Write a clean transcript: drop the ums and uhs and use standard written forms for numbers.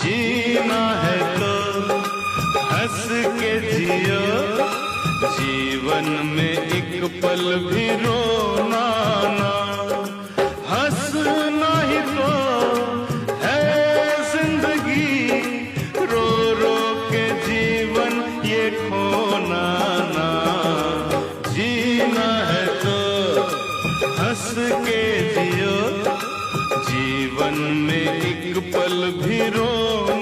जीना है तो हंस के जियो, जीवन में एक पल भी रोना ना। हंसना ही तो है जिंदगी, रो रो के जीवन ये खोना ना। जीना है तो हंस के जियो, जीवन में एक पल भी रोना